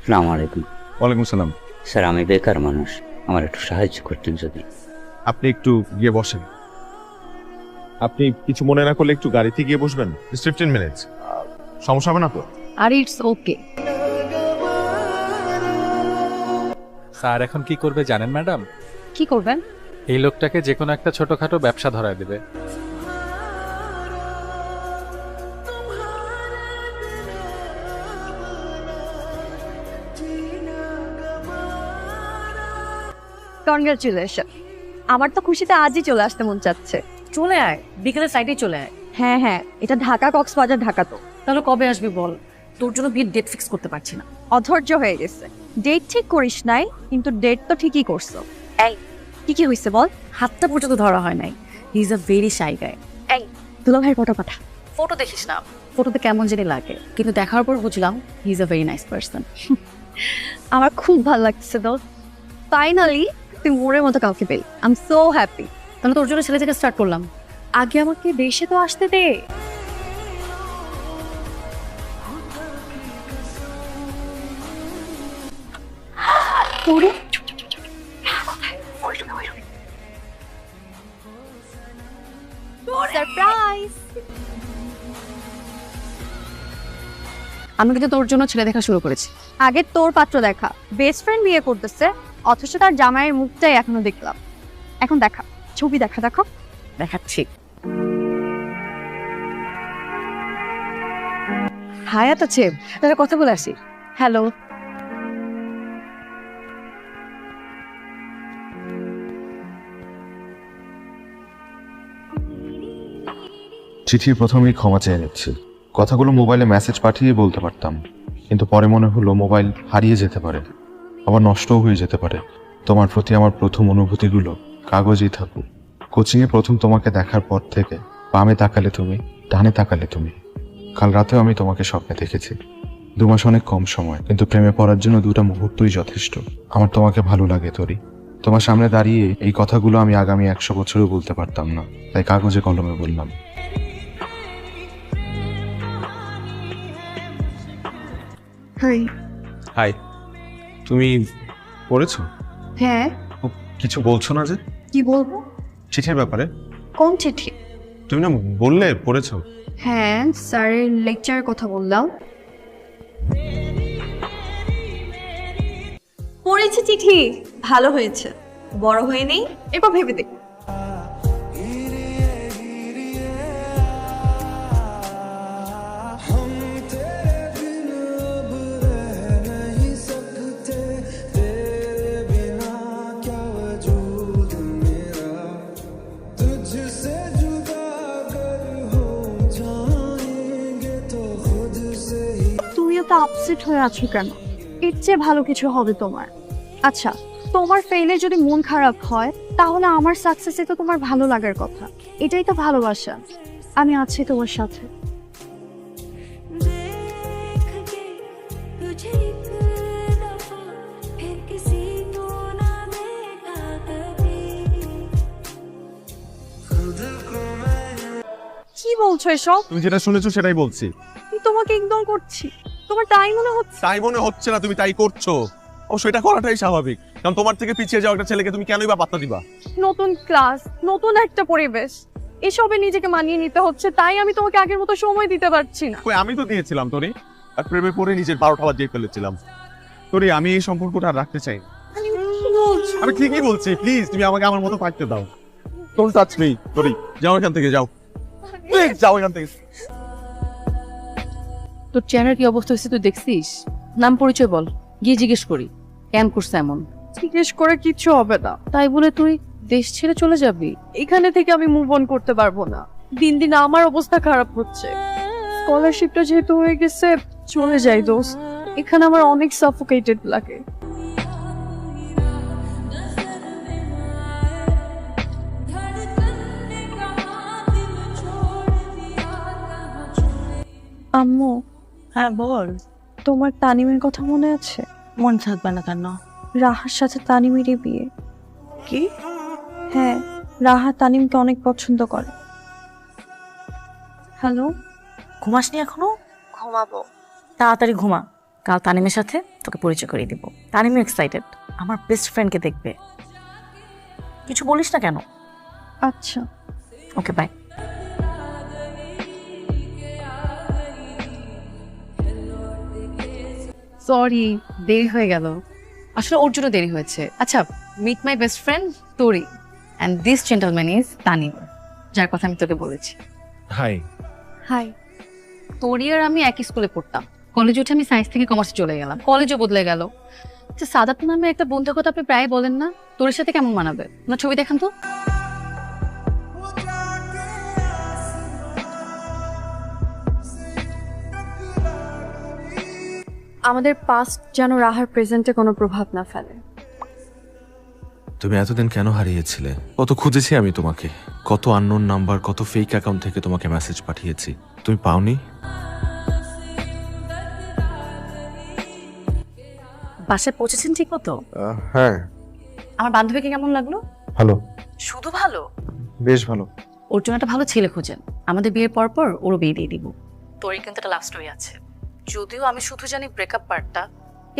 আসসালামু আলাইকুম। ওয়ালাইকুম সালাম। স্যার, আমি বেকার মানুষ, আমার একটু সাহায্য করতেন যদি। আপনি একটু গিয়ে বসেন। আপনি কিছু মনে না করলে একটু গাড়িতে গিয়ে বসবেন। 15 মিনিটস, সমস্যা হবে না তো? আর ইটস ওকে। স্যার এখন কি করবে জানেন ম্যাডাম? কি করবেন? এই লোকটাকে যে কোনো একটা ছোটখাটো ব্যবসা ধরায় দেবে। কনগ্রাচুলেশন। আমার তো খুশিতে আজই চলে আসতে মন চাচ্ছে। চলে আয়, বিকেলের সাইডে চলে আয়। হ্যাঁ হ্যাঁ, এটা ঢাকা কক্সবাজার ঢাকা তো। তাহলে কবে আসবি বল? তোর জন্য বিয়ের ডেট ফিক্স করতে পারছি না। অধৈর্য হয়ে গেছে। ডেট ঠিক করিস নাই, কিন্তু ডেট তো ঠিকই করছো। এই কি কি হয়েছে বল? হাতটা পর্যন্ত ধরা হয় নাই। He is a very shy guy. এই দুলা ভাইয়ের ফটো পাঠা। ফটো দেখিস না, ফটোতে কেমন জানি লাগে, কিন্তু দেখার পর বুঝলাম হি is a very nice person. আমার খুব ভালো লাগছে তো। ফাইনালি তুই মোড়ের মতো কাউকে পেলি। I am so happy. তাহলে তোর জন্য ছেলে থেকে স্টার্ট করলাম। আগে আমাকে দেশে তো আসতে দে। তোরে সারপ্রাইজ। আমি কিন্তু তোর জন্য ছেলে দেখা শুরু করেছি। আগে তোর পাত্র দেখা, বেস্ট ফ্রেন্ড বিয়ে করতেছে, অথচ তার জামাইয়ের মুখটাই এখনো দেখলাম। এখন দেখা, ছবি দেখা দেখো। দেখাচ্ছি। হায়াত আছে, তাহলে কথা বলে আসি। হ্যালো। চিঠির প্রথমেই ক্ষমা চেয়ে নিচ্ছি। কথাগুলো মোবাইলে মেসেজ পাঠিয়ে বলতে পারতাম, কিন্তু পরে মনে হলো মোবাইল হারিয়ে যেতে পারে, আবার নষ্টও হয়ে যেতে পারে। তোমার প্রতি আমার প্রথম অনুভূতিগুলো কাগজেই থাকুক। কোচিংয়ে প্রথম তোমাকে দেখার পর থেকে বামে তাকালে তুমি, ডানে তাকালে তুমি। কাল রাতেও আমি তোমাকে স্বপ্নে দেখেছি। 2 মাস অনেক কম সময়, কিন্তু প্রেমে পড়ার জন্য 2টা মুহূর্তই যথেষ্ট। আমার তোমাকে ভালো লাগে তরি। তোমার সামনে দাঁড়িয়ে এই কথাগুলো আমি আগামী 100 বছরও বলতে পারতাম না, তাই কাগজে কলমে বললাম। হাই, তুমি পড়েছো? হ্যাঁ, কিছু বলছো না যে? কি বলবো? চিঠির ব্যাপারে কোন চিঠি? তুমি না বললে পড়েছো। হ্যাঁ, স্যারের লেকচারের কথা বললাম। পড়েছি চিঠি, ভালো হয়েছে। বড় হয়ে নেই, এবার ভেবে দেখ। তুমি এত আপসেট হয়ে আছো কেন? এর চেয়ে ভালো কিছু হবে তোমার। আচ্ছা, তোমার ফেইলে যদি মন খারাপ হয়, তাহলে আমার সাকসেসে তো তোমার ভালো লাগার কথা। এটাই তো ভালোবাসা। আমি আছি তোমার সাথে। কি বলছো এসব? তুমি যেটা শুনেছো সেটাই বলছি। আমি তোমাকে ইগনোর করছি, তোমার তাই মনে হচ্ছে? তাই মনে হচ্ছে না, তুমি তাই করছো। ও সেটা করাটাই স্বাভাবিক, কারণ তোমার থেকে পিছিয়ে যাওয়া একটা ছেলেকে তুমি কেনই বা পাত্তা দিবা? নতুন ক্লাস, নতুন একটা পরিবেশ, এসবে নিজেকে মানিয়ে নিতে হচ্ছে, তাই আমি তোমাকে আগের মতো সময় দিতে পারছি না। কই, আমি তো দিয়েছিলাম তোরে। আর প্রেমে পড়ে নিজের 12টা বাজিয়ে ফেলেছিলাম। তোরে আমি এই সম্পর্কটা আর রাখতে চাই না। কি বলছো? আমি ঠিকই বলছি, প্লিজ তুমি আমাকে আমার মতো থাকতে দাও। ডোন্ট টাচ মি তোরে। যাও এখান থেকে, যাও প্লিজ, যাও এখান থেকে। তোর চেহারার কি অবস্থা হয়েছে তুই দেখছিস? নাম পরিচয় বল, গিয়ে জিজ্ঞেস করি কেন করছে এমন। জিজ্ঞেস করে কিচ্ছু হবে না। তাই বলে তুই দেশ ছেড়ে চলে যাবি? এখানে থেকে আমি মুভ অন করতে পারবো না। দিন দিন আমার অবস্থা খারাপ হচ্ছে। স্কলারশিপটা যেহেতু হয়ে গেছে, চলে যাই দোস্ত। এখানে আমার অনেক সাফোকেটেড লাগে। আম্মু। হ্যাঁ বল। তোমার তানিমের কথা মনে আছে? মন থাকবে না কেন? রাহার সাথে তানিমেরই বিয়ে। কি? হ্যাঁ, রাহা তানিমকে অনেক পছন্দ করে। হ্যালো। ঘুমাসনি এখনো? ঘুমাবো। তাড়াতাড়ি ঘুমা, কাল তানিমের সাথে তোকে পরিচয় করিয়ে দিব। তানিমও এক্সাইটেড, আমার বেস্ট ফ্রেন্ডকে দেখবে। কিছু বলিস না কেন? আচ্ছা। Okay bye. সরি, দেরি হয়ে গেল। আসলে ওর জন্য দেরি হয়েছে। আচ্ছা, মিট মাই বেস্ট ফ্রেন্ড তোরি, and this gentleman is Tanim, যার কথা আমি তোকে বলেছি। হাই। হাই। তোরি আর আমি একই স্কুলে পড়তাম। কলেজে উঠে আমি সায়েন্স থেকে কমার্সে চলে গেলাম, কলেজও বদলে গেল। আচ্ছা, সাদাত নামে একটা বন্ধুর কথা আপনি প্রায় বলেন না, তোর সাথে কেমন মানাবে? না ছবি দেখান তো। আমাদের পাস্ট যেন রাহার প্রেজেন্টে কোনো প্রভাব না ফেলে। তুমি এতদিন কেন হারিয়েছিলে? কত খুঁজেছি আমি তোমাকে, কত আননোন নাম্বার, কত ফেক অ্যাকাউন্ট থেকে তোমাকে মেসেজ পাঠিয়েছি, তুমি পাওনি? বাসায় পৌঁছেছেন ঠিক মতো? হ্যাঁ, আমার বান্ধবীকে কেমন লাগলো? ভালো, শুধু ভালো? বেশ ভালো। ওর জন্য একটা ভালো ছেলে খোঁজেন, আমাদের বিয়ের পর পর ওরও বিয়ে দিয়ে দিব। তোরই কিন্তু একটা লাভ স্টোরি আছে, যদিও আমি শুধু জানি ব্রেকআপ পার্টটা।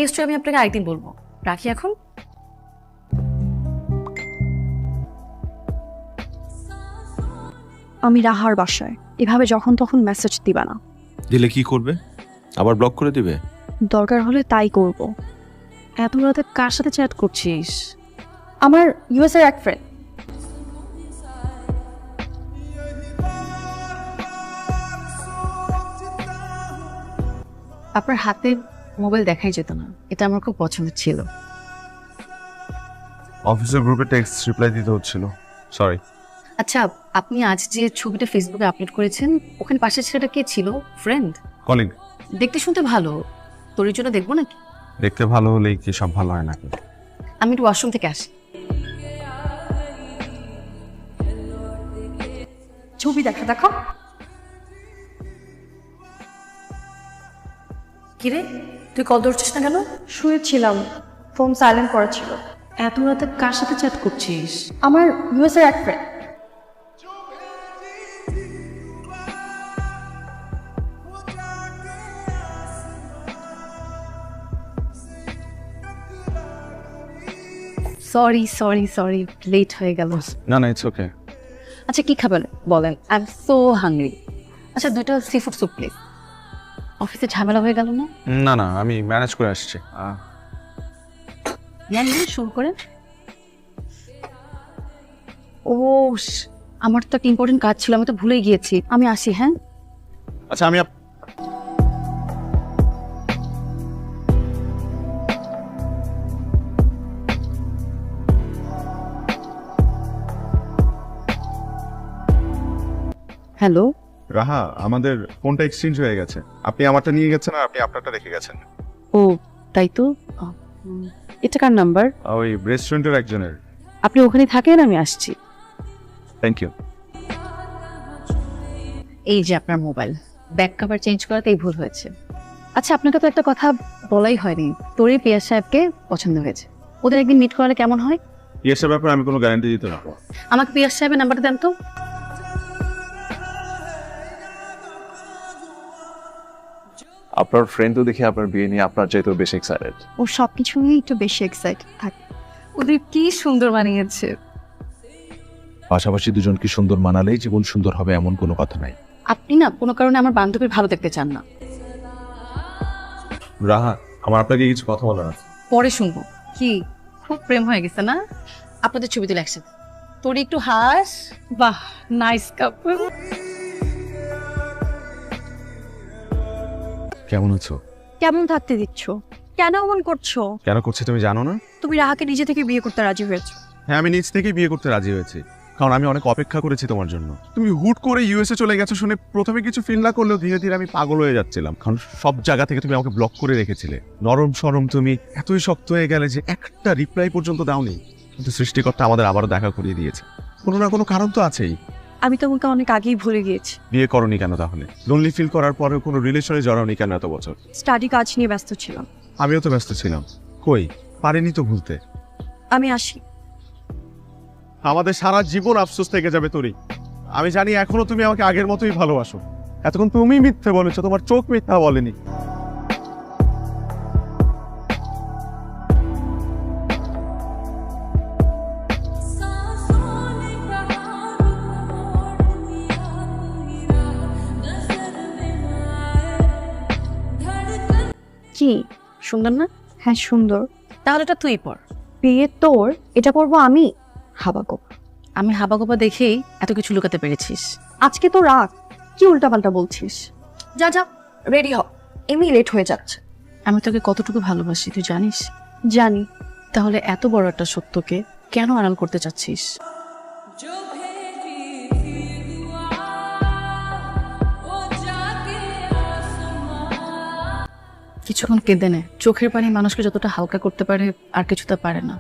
এই স্টোরি আমি আপনাকে আরেকদিন বলবো। রাখি এখন। আমি রাহার বাসায়, এভাবে যখন তখন মেসেজ দিবা না। দিলে কি করবে? আবার ব্লক করে দিবে? দরকার হলে তাই করব। এত রাতে কার সাথে চ্যাট করছিস? আমার ইউএস এর এক ফ্রেন্ড। আপনার হাতে মোবাইল দেখাই যেত না, এটা আমার খুব পছন্দের ছিল। অফিসের গ্রুপে টেক্সট রিপ্লাই দিতে হচ্ছিল, সরি। আচ্ছা, আপনি আজ যে ছবিটা ফেসবুকে আপলোড করেছেন, ওখানে পাশের ছেলেটা কে ছিল? ফ্রেন্ড? কলিগ। দেখতে শুনতে ভালো, তোর জন্য দেখবো নাকি? দেখতে ভালো হলেই কি সব ভালো হয় নাকি? আমি একটু ওয়াশরুম থেকে আসি। ছবি দেখো। কিরে, তুই কল ধরছিস না কেন? শুয়েছিলাম, ফোন সাইলেন্ট করা ছিল। এত রাতে কার সাথে চ্যাট করছিস? আমার ইউএস এর এক friend. Sorry sorry sorry, late হয়ে গেল। না না, ইটস ওকে। আচ্ছা, কি খাবেন বলেন? I am so hungry. আচ্ছা, 2টা সি ফুড স্যুপ প্লিজ। অফিসে ঝামেলা হয়ে গেল না? না না, আমি ম্যানেজ করে আসছি। নেন শুরু করেন। ও, আমার তো একটা ইম্পর্টেন্ট কাজ ছিল, আমি তো ভুলেই গিয়েছি। আমি আসি, হ্যাঁ? আচ্ছা, আমি হ্যালো। রাহা, আমাদের ফোনটা এক্সচেঞ্জ হয়ে গেছে। আপনি আমারটা নিয়ে গেছেন আর আপনি আপনারটা রেখে গেছেন। ও, তাই তো। এটা কার নাম্বার? ওই রেস্টুরেন্টের একজনের। আপনি ওখানে থাকেন, আমি আসছি। Thank you. এই যে আপনার মোবাইল, ব্যাক কভার চেঞ্জ করাতেই ভুল হয়েছে। আচ্ছা, আপনাকে তো একটা কথা বলাই হয়নি, তোরই পিয়াস সাহেবকে পছন্দ হয়েছে। ওদের একদিন মিট করালে কেমন হয়? ইয়েসের ব্যাপারে আমি কোনো গ্যারান্টি দিতে পারবো। আমাকে পিয়াস সাহেবের নাম্বারটা দেন তো। আপনার ফ্রেন্ড তো দেখি আপনার বিয়ে নিয়ে আপনার চাইতেও বেশি এক্সাইটেড। ও সবকিছু নিয়ে একটু বেশি এক্সাইটেড থাকে। ওদের কি সুন্দর বানিয়েছে। পাশাপাশি দুজন কি সুন্দর মানালেই জীবন সুন্দর হবে এমন কোনো কথা নাই। আপনি না কোনো কারণে আমার বান্ধবীর ভালো দেখতে চান না। রাহা, আমার আপনাকে কিছু কথা বলার আছে। পরে শুনবো। কি খুব প্রেম হয়ে গেছে না? আপনাদের ছবি তুলে একসাথে। তোর একটু হাস। বাহ, নাইস কাপল। কেমন আছো? কেমন থাকতে দিচ্ছ? কেন এমন করছো? কেন করছি তুমি জানো না? তুমি রাহাকে নিজে থেকে বিয়ে করতে রাজি হয়েছো। হ্যাঁ, আমি নিজ থেকেই বিয়ে করতে রাজি হয়েছি, কারণ আমি অনেক অপেক্ষা করেছি তোমার জন্য। তুমি হুট করে ইউএসএ চলে গেছো শুনে প্রথমে কিছু ফিল না করলেও ধীরে ধীরে আমি পাগল হয়ে যাচ্ছিলাম, কারণ সব জায়গা থেকে তুমি আমাকে ব্লক করে রেখেছিলে। নরম সরম তুমি এতই শক্ত হয়ে গেলে যে একটা রিপ্লাই পর্যন্ত দাওনি। কিন্তু সৃষ্টিকর্তা আমাদের আবারও দেখা করিয়ে দিয়েছে। কোনো না কোনো কারণ তো আছেই। আমি তোমাকে অনেক আগেই ভুলে গিয়েছি। বিয়ে করনি কেন তাহলে? লোনলি ফিল করার পরেও কোনো রিলেশনে জড়াওনি কেন এত বছর? স্টাডি কাজ নিয়ে ব্যস্ত ছিলাম। আমিও তো ব্যস্ত ছিলাম, কই পারিনি তো ভুলতে। আমি আসি। আমাদের সারা জীবন আফসোস থেকে যাবে তোরই। আমি জানি এখনো তুমি আমাকে আগের মতোই ভালোবাসো। এতক্ষণ তুমি মিথ্যে বলেছো, তোমার চোখ মিথ্যা বলেনি। কি? সুন্দর না? হ্যাঁ সুন্দর। তাহলে এটা তুই পর। বিয়ে তোর, এটা পরবো আমি? হাবাগো, আমি হাবাগোবা দেখেই এত কিছু লুকাতে পেরেছিস। আজকে তো রাগ, কি উল্টাপাল্টা বলছিস? যা যা, রেডি হ, এমনি লেট হয়ে যাচ্ছে। আমি তোকে কতটুকু ভালোবাসি তুই জানিস? জানি। তাহলে এত বড় একটা সত্যকে কেন আড়াল করতে চাচ্ছিস? কিছুক্ষণ কেঁদে নে। চোখের পানি মানুষকে যতটা হালকা করতে পারে আর কিছু তা পারে না।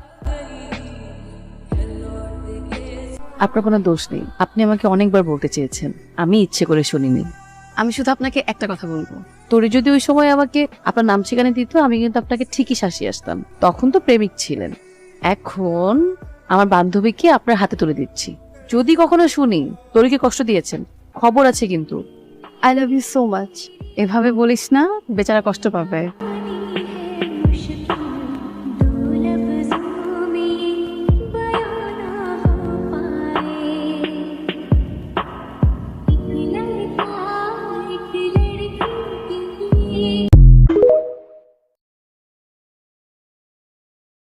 আপনার কোনো দোষ নেই, আপনি আমাকে অনেকবার বলতে চেয়েছেন, আমি ইচ্ছে করে শুনিনি। আমি শুধু আপনাকে একটা কথা বলবো, তোরে যদি ওই সময় আমাকে আপনার নাম ঠিকানা দিত, আমি কিন্তু আপনাকে ঠিকই শাসিয়ে আসতাম। তখন তো প্রেমিক ছিলেন, এখন আমার বান্ধবীকে আপনার হাতে তুলে দিচ্ছি। যদি কখনো শুনি তোরকে কষ্ট দিয়েছেন, খবর আছে কিন্তু। I love you so much. এভাবে বলিস না, বেচারা কষ্ট পাবে।